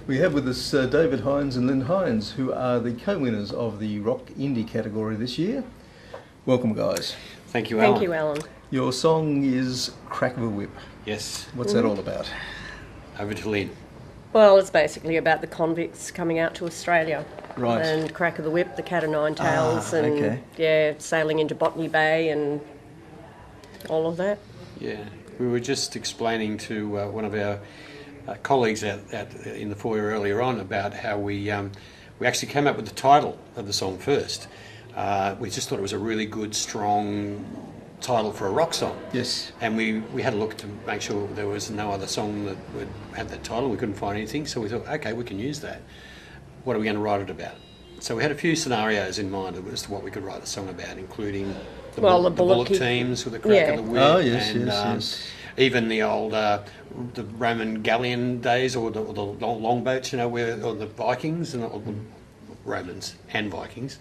We have with us David Hinds and Lyn Hinds, who are the co-winners of the Rock Indie category this year. Welcome, guys. Thank you, Alan. Thank you, Alan. Your song is Crack of a Whip. Yes. What's that all about? Over to Lyn. Well, it's basically about the convicts coming out to Australia. Right. And Crack of the Whip, the Cat o' Nine Tails, and okay. yeah, sailing into Botany Bay and all of that. Yeah. We were just explaining to one of our colleagues out in the foyer earlier on about how we actually came up with the title of the song first. We just thought it was a really good, strong title for a rock song. Yes. And we had a look to make sure there was no other song that would have that title. We couldn't find anything, so we thought, okay, we can use that. What are we going to write it about? So we had a few scenarios in mind as to what we could write the song about, including the bullock teams with the Crack of the Whip. Oh, yes, and, yes. Even the old the Roman galleon days, or the longboats, you know, or the Vikings, or the Romans and Vikings,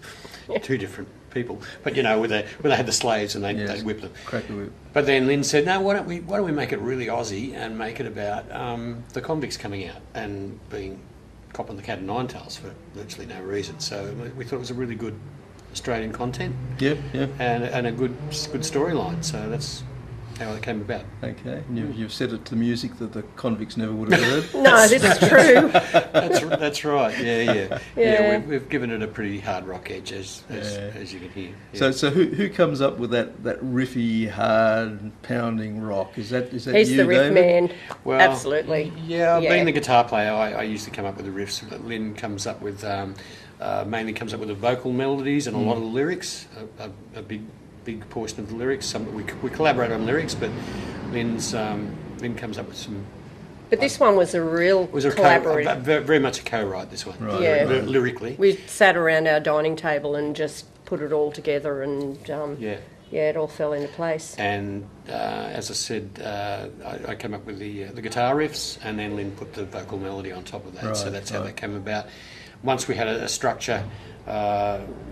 two different people. But you know, where they had the slaves and they'd whip them. Crack the Whip. But then Lyn said, no, why don't we make it really Aussie and make it about the convicts coming out and being copping the cat and nine tails for virtually no reason. So we thought it was a really good Australian content. Yep, yep. And a good storyline. So that's how it came about. Okay, and you've set it to music that the convicts never would have heard. No, this is true. That's right. Yeah. We've given it a pretty hard rock edge, as you can hear. Yeah. So who comes up with that riffy, hard, pounding rock? Is that He's you, the riff David? man. Well, absolutely. Yeah, being the guitar player, I used to come up with the riffs. Lyn comes up with mainly comes up with the vocal melodies and a lot of the lyrics. A big portion of the lyrics. We collaborate on lyrics, but Lyn comes up with some. But this one was a real collaborative. Very much a co-write, this one. Right, yeah. right. Lyrically. We sat around our dining table and just put it all together, and it all fell into place. And as I said, I came up with the guitar riffs, and then Lyn put the vocal melody on top of that. Right, so that's how that came about. Once we had a structure,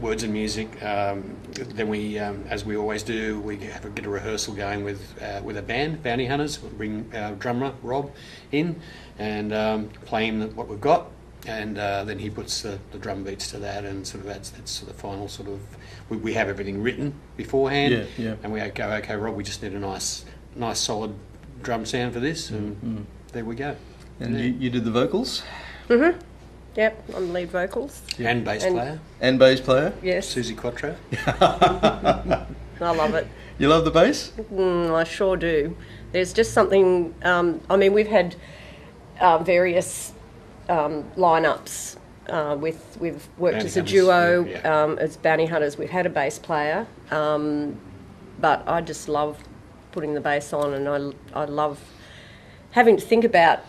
words and music, then we, as we always do, we get a rehearsal going with a band, Bounty Hunters. We'll bring our drummer Rob in and play him what we've got, and then he puts the drum beats to that, and sort of that's sort of the final sort of. We have everything written beforehand, and we go, okay, Rob, we just need a nice solid drum sound for this, and there we go. And you did the vocals? Mm-hmm. Yep, on lead vocals. Yep. And bass player. And bass player? Yes. Susie Quattro. I love it. You love the bass? I sure do. There's just something, we've had various lineups. We've worked Bounty as a Hunters, duo, yeah. as Bounty Hunters. We've had a bass player, but I just love putting the bass on, and I love having to think about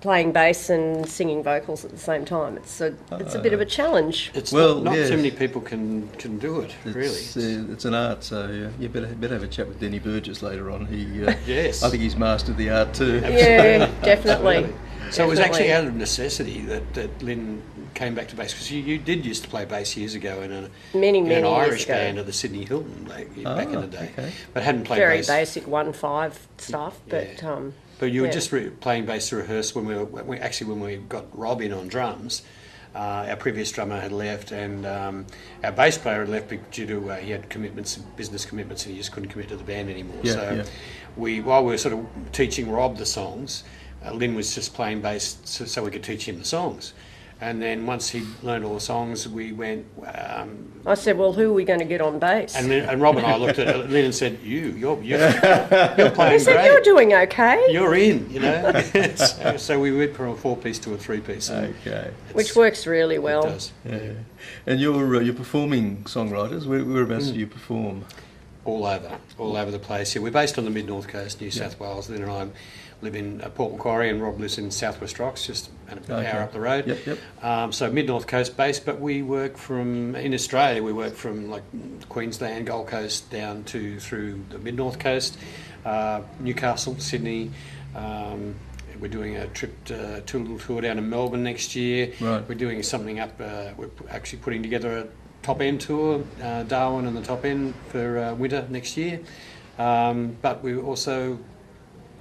playing bass and singing vocals at the same time. It's a bit of a challenge. It's not too many people can do it, really. It's an art, so you better have a chat with Denny Burgess later on. He, yes. I think he's mastered the art too. Yeah, definitely. So it was actually out of necessity that Lyn came back to bass, because you did used to play bass years ago in an Irish band at the Sydney Hilton back in the day, but hadn't played very bass. Very basic 1/5 stuff, but. But you were just playing bass to rehearse when we got Rob in on drums. Our previous drummer had left, and our bass player had left due to he had business commitments, and he just couldn't commit to the band anymore. While we were sort of teaching Rob the songs, Lyn was just playing bass so we could teach him the songs. And then once he learned all the songs, we went. I said, "Well, who are we going to get on bass?" And Rob and I looked at Lyn and said, "You're playing He said, great. "You're doing okay." You're in, you know." so we went from a 4-piece to a 3-piece. Okay. Which works really well. It does. Yeah. And you're performing songwriters. Whereabouts do you perform? All over the place. Yeah, we're based on the mid-north coast, New South Wales. Lyn and I live in Port Macquarie, and Rob lives in Southwest Rocks, just an hour up the road. Yep. So mid-north coast based, but we work in Australia, we work from like Queensland, Gold Coast down through the mid-north coast, Newcastle, Sydney. We're doing a little tour down in Melbourne next year. Right. We're doing something up, we're actually putting together a top end tour, Darwin and the top end for winter next year. But we also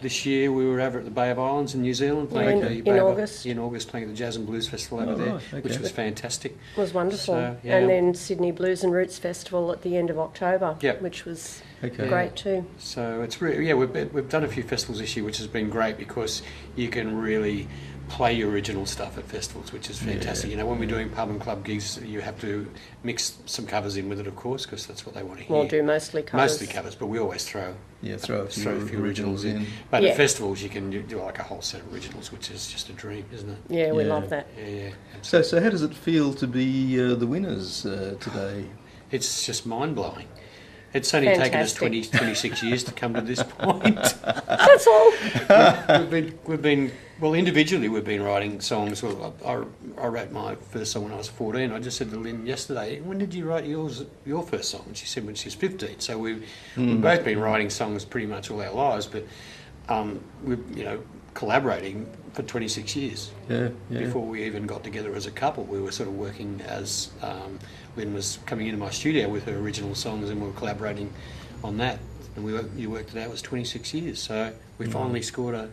this year we were over at the Bay of Islands in New Zealand playing Yeah, the in Bay of- August. in August playing at the Jazz and Blues Festival over there, right, okay. which was fantastic. It was wonderful. So, yeah. And then Sydney Blues and Roots Festival at the end of October, Yep. which was Okay. great too. So it's really, yeah, we've done a few festivals this year, which has been great because you can really play your original stuff at festivals, which is fantastic. You know, when we're doing pub and club gigs, you have to mix some covers in with it, of course, because that's what they want to hear. We'll do mostly covers. Mostly covers, but we always throw Throw a few originals in. But Yeah. at festivals, you can do like a whole set of originals, which is just a dream, isn't it? Yeah, we Yeah. love that. Yeah. So how does it feel to be the winners today? It's just mind blowing. It's only taken us Fantastic. 26 years to come to this point. That's all. We've been well, individually we've been writing songs. Well, I wrote my first song when I was 14. I just said to Lyn yesterday, when did you write your first song? And she said when she was 15. So we've both been writing songs pretty much all our lives, but we've collaborating for 26 years. Yeah. Before we even got together as a couple, we were sort of working as Lyn was coming into my studio with her original songs, and we were collaborating on that. And you worked it out, it was 26 years. So we finally scored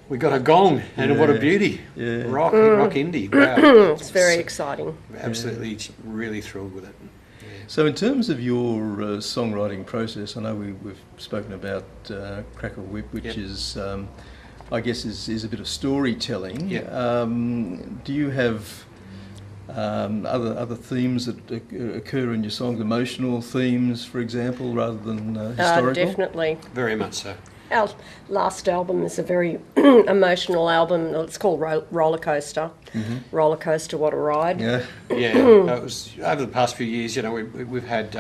we got a gong, and what a beauty. Yeah. Rock indie, wow. It's very exciting. Absolutely, really thrilled with it. Yeah. So in terms of your songwriting process, I know we've spoken about Cracker Whip, which Yep. is, I guess, is a bit of storytelling. Yep. Do you have other themes that occur in your songs, emotional themes, for example, rather than historical? Definitely. Very much so. Our last album is a very emotional album. It's called Roller Coaster. Roller Coaster, what a ride. Yeah. Yeah, it was over the past few years. We've had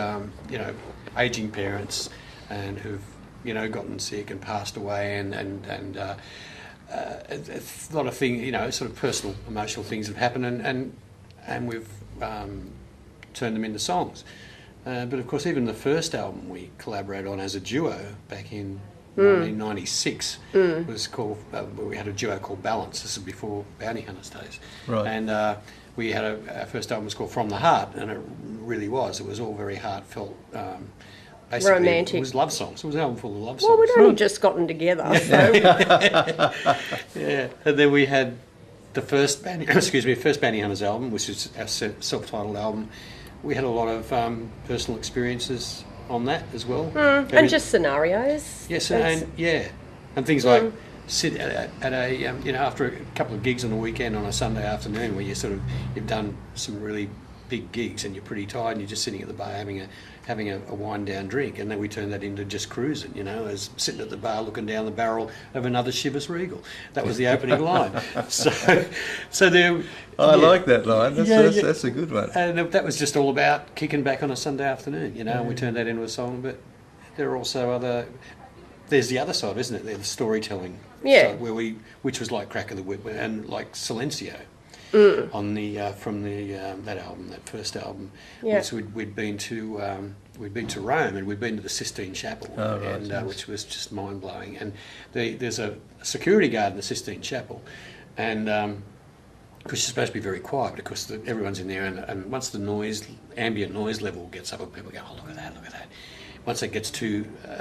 aging parents and who've gotten sick and passed away, and a lot of things, sort of personal, emotional things have happened, and we've turned them into songs. But of course, even the first album we collaborated on as a duo back in 1996 was called. We had a duo called Balance. This is before Bounty Hunters days, Right. And we had our first album was called From the Heart, and it really was. It was all very heartfelt. Basically, Romantic. It was love songs. It was an album full of love songs. Well, we'd only just gotten together, so Yeah, and then we had the first Bounty Hunters album, which is our self-titled album. We had a lot of personal experiences on that as well. and just scenarios. Yes, That's- and things like sit at a after a couple of gigs on the weekend on a Sunday afternoon where you've done some really big gigs and you're pretty tired and you're just sitting at the bar having a wind down drink, and then we turned that into just cruising, as sitting at the bar looking down the barrel of another Chivas Regal. That was the opening line. So there. I like that line. Yeah. That's a good one. And that was just all about kicking back on a Sunday afternoon, and we turned that into a song. But there are also there's the other side, isn't it? There's the storytelling Yeah. side, which was like Crack of the Whip and like Silencio on from that album, that first album. Yeah. So we'd been to Rome, and we'd been to the Sistine Chapel, Oh, right, and yes. which was just mind blowing. And there's a security guard in the Sistine Chapel, and because it's supposed to be very quiet, but of course everyone's in there, and once the ambient noise level gets up, and people go, oh, look at that. Once it gets to an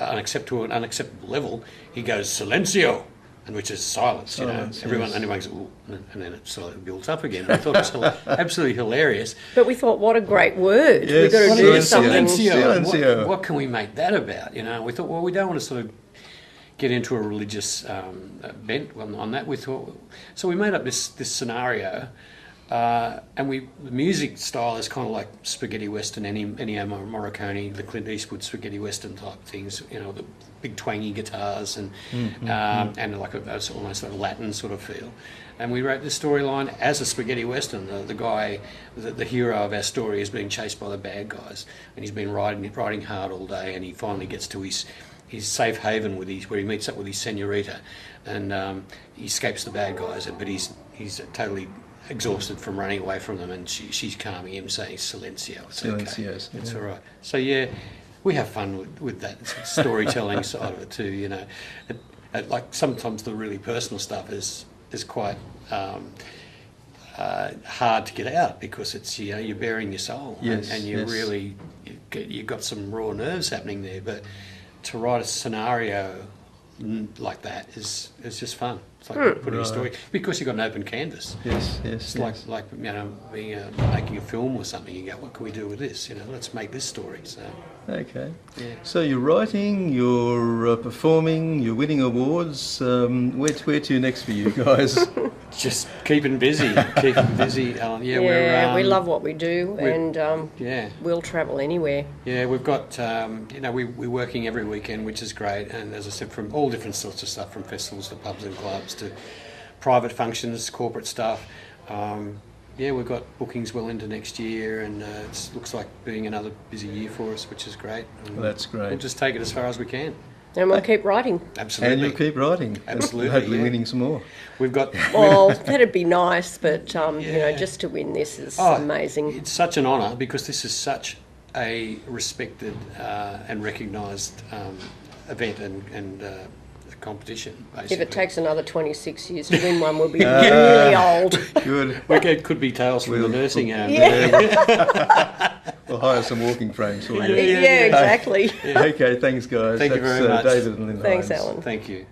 unacceptable level, he goes, Silencio, and which is silence, Silence, Everyone, yes. and everyone goes, ooh, and then it sort of builds up again. And I thought it was absolutely hilarious. But we thought, what a great word. Yes, We've got to do Silencio. something. Silencio. What can we make that about? We thought, well, we don't want to sort of get into a religious bent on that. We thought, so we made up this scenario, and the music style is kind of like spaghetti western, Ennio Morricone, the Clint Eastwood spaghetti western type things. The big twangy guitars and like almost a Latin sort of feel. And we wrote this storyline as a spaghetti western. The guy, the hero of our story, is being chased by the bad guys, and he's been riding hard all day, and he finally gets to his safe haven where he meets up with his senorita, and he escapes the bad guys, but he's totally exhausted from running away from them, and she's calming him, saying Silencio, it's okay, Silencios, it's yeah. all right. So yeah, we have fun with that storytelling side of it too. Like sometimes the really personal stuff is quite hard to get out because it's you're bearing your soul, Yes, and you yes. really you've got some raw nerves happening there, but to write a scenario like that is just fun. It's like putting a story, because you've got an open canvas. Yes, yes. It's like being making a film or something. You go, what can we do with this? Let's make this story. So Okay. yeah. So you're writing, you're performing, you're winning awards. Where to next for you guys? Just keeping busy, Alan. Yeah, we love what we do, and yeah. we'll travel anywhere. Yeah, we've got, we're working every weekend, which is great. And as I said, from all different sorts of stuff, from festivals to pubs and clubs to private functions, corporate stuff. We've got bookings well into next year, and it looks like being another busy year for us, which is great. And That's great. We'll just take it as far as we can. And we'll keep writing. Absolutely. And you'll keep writing. Absolutely, Hopefully yeah. winning some more. We've got... Well, that'd be nice, but just to win this is amazing. It's such an honour, because this is such a respected and recognised event and competition, basically. If it takes another 26 years to win one, we'll be really old. Good. It could be tales from the nursing home. We'll hire some walking frames for you. Yeah, exactly. Okay, thanks guys. Thank you very much. David and Lyn Thanks, Hinds. Alan. Thank you.